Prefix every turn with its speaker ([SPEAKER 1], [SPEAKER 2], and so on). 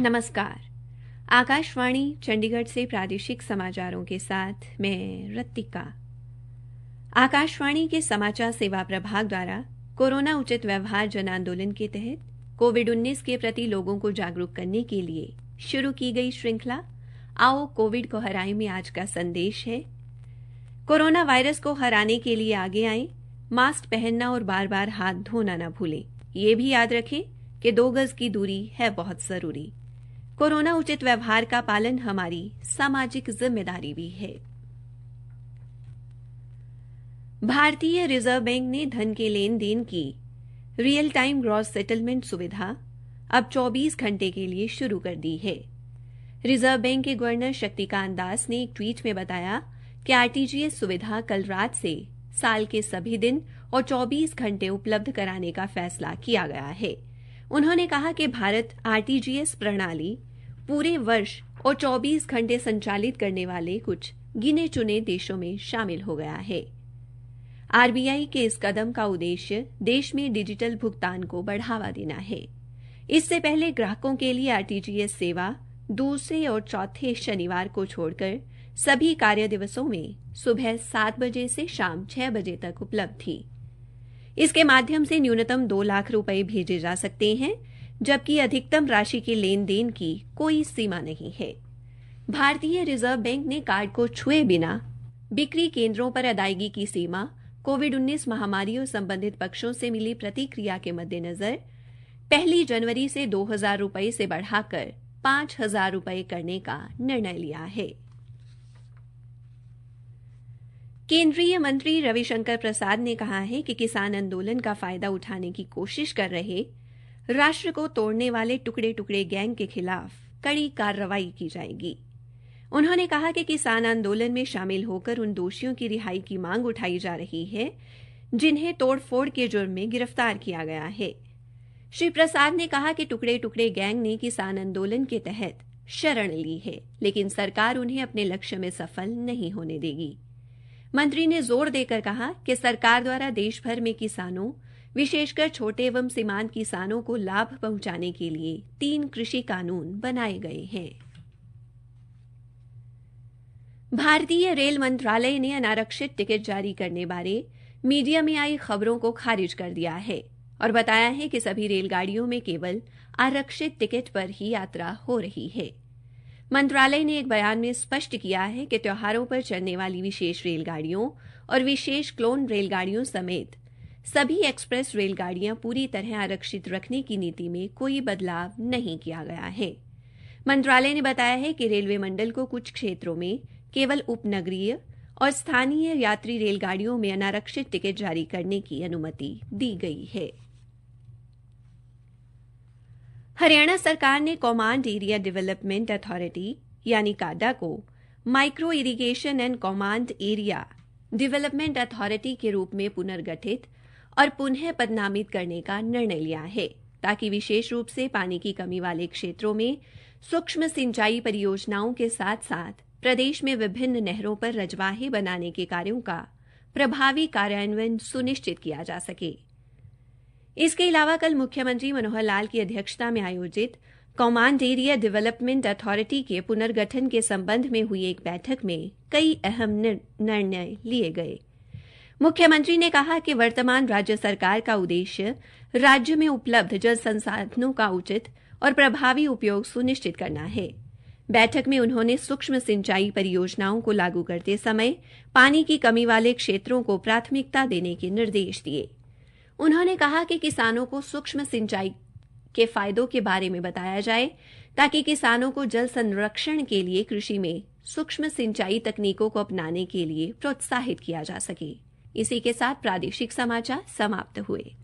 [SPEAKER 1] नमस्कार। आकाशवाणी चंडीगढ़ से प्रादेशिक समाचारों के साथ मैं रत्तिका। आकाशवाणी के समाचार सेवा प्रभाग द्वारा कोरोना उचित व्यवहार जन आंदोलन के तहत कोविड-19 के प्रति लोगों को जागरूक करने के लिए शुरू की गई श्रृंखला आओ कोविड को हराएं में आज का संदेश है। कोरोना वायरस को हराने के लिए आगे आएं, मास्क पहनना और बार-बार हाथ धोना न भूलें। ये भी याद रखें कि 2 गज की दूरी है बहुत जरूरी। कोरोना उचित व्यवहार का पालन हमारी सामाजिक जिम्मेदारी भी है। भारतीय रिजर्व बैंक ने धन के लेन देन की रियल टाइम ग्रॉस सेटलमेंट सुविधा अब 24 घंटे के लिए शुरू कर दी है। रिजर्व बैंक के गवर्नर शक्तिकांत दास ने एक ट्वीट में बताया कि आरटीजीएस सुविधा कल रात से साल के सभी दिन और 24 घंटे उपलब्ध कराने का फैसला किया गया है। उन्होंने कहा कि भारत आरटीजीएस प्रणाली पूरे वर्ष और 24 घंटे संचालित करने वाले कुछ गिने चुने देशों में शामिल हो गया है। आरबीआई के इस कदम का उद्देश्य देश में डिजिटल भुगतान को बढ़ावा देना है। इससे पहले ग्राहकों के लिए आरटीजीएस सेवा दूसरे और चौथे शनिवार को छोड़कर सभी कार्य दिवसों में सुबह 7 बजे से शाम 6 बजे तक उपलब्ध थी। इसके माध्यम से न्यूनतम 2 लाख रुपए भेजे जा सकते हैं, जबकि अधिकतम राशि के लेन देन की कोई सीमा नहीं है। भारतीय रिजर्व बैंक ने कार्ड को छुए बिना बिक्री केंद्रों पर अदायगी की सीमा कोविड-19 महामारी और संबंधित पक्षों से मिली प्रतिक्रिया के मद्देनजर 1 जनवरी से 2,000 रुपए से बढ़ाकर 5,000 रुपए करने का निर्णय लिया है। केंद्रीय मंत्री रविशंकर प्रसाद ने कहा है कि किसान आंदोलन का फायदा उठाने की कोशिश कर रहे राष्ट्र को तोड़ने वाले टुकड़े-टुकड़े गैंग के खिलाफ कड़ी कार्रवाई की जाएगी। उन्होंने कहा कि किसान आंदोलन में शामिल होकर उन दोषियों की रिहाई की मांग उठाई जा रही है, जिन्हें तोड़फोड़ के जुर्म में गिरफ्तार किया गया है। श्री प्रसाद ने कहा कि टुकड़े-टुकड़े गैंग ने किसान आंदोलन के तहत शरण ली है, लेकिन सरकार उन्हें अपने लक्ष्य में सफल नहीं होने देगी। मंत्री ने जोर देकर कहा कि सरकार द्वारा देश भर में किसानों, विशेषकर छोटे एवं सीमांत किसानों को लाभ पहुंचाने के लिए 3 कृषि कानून बनाए गए हैं। भारतीय रेल मंत्रालय ने अनारक्षित टिकट जारी करने बारे मीडिया में आई खबरों को खारिज कर दिया है और बताया है कि सभी रेलगाड़ियों में केवल आरक्षित टिकट पर ही यात्रा हो रही है। मंत्रालय ने एक बयान में स्पष्ट किया है कि त्योहारों पर चलने वाली विशेष रेलगाड़ियों और विशेष क्लोन रेलगाड़ियों समेत सभी एक्सप्रेस रेलगाड़ियां पूरी तरह आरक्षित रखने की नीति में कोई बदलाव नहीं किया गया है। मंत्रालय ने बताया है कि रेलवे मंडल को कुछ क्षेत्रों में केवल उपनगरीय और स्थानीय यात्री रेलगाड़ियों में अनारक्षित टिकट जारी करने की अनुमति दी गई है। हरियाणा सरकार ने कमांड एरिया डेवलपमेंट अथॉरिटी यानी काडा को micro irrigation and command area development authority के रूप में पुनर्गठित और पुनः पदनामित करने का निर्णय लिया है, ताकि विशेष रूप से पानी की कमी वाले क्षेत्रों में सूक्ष्म सिंचाई परियोजनाओं के साथ-साथ प्रदेश में विभिन्न नहरों पर रजवाहे बनाने के कार्यों का प्रभावी कार्यान्वयन सुनिश्चित किया जा सके। इसके अलावा कल मुख्यमंत्री मनोहर लाल की अध्यक्षता में आयोजित कमांड एरिया डेवलपमेंट अथॉरिटी के पुनर्गठन के संबंध में हुई एक बैठक में कई अहम निर्णय लिए गए। मुख्यमंत्री ने कहा कि वर्तमान राज्य सरकार का उद्देश्य राज्य में उपलब्ध जल संसाधनों का उचित और प्रभावी उपयोग सुनिश्चित करना है। बैठक में उन्होंने सूक्ष्म सिंचाई परियोजनाओं को लागू करते समय पानी की कमी वाले क्षेत्रों को प्राथमिकता देने के निर्देश दिए। उन्होंने कहा कि किसानों को सूक्ष्म सिंचाई के फायदों के बारे में बताया जाए, ताकि किसानों को जल संरक्षण के लिए कृषि में सूक्ष्म सिंचाई तकनीकों को अपनाने के लिए प्रोत्साहित किया जा सके। इसी के साथ प्रादेशिक समाचार समाप्त हुए।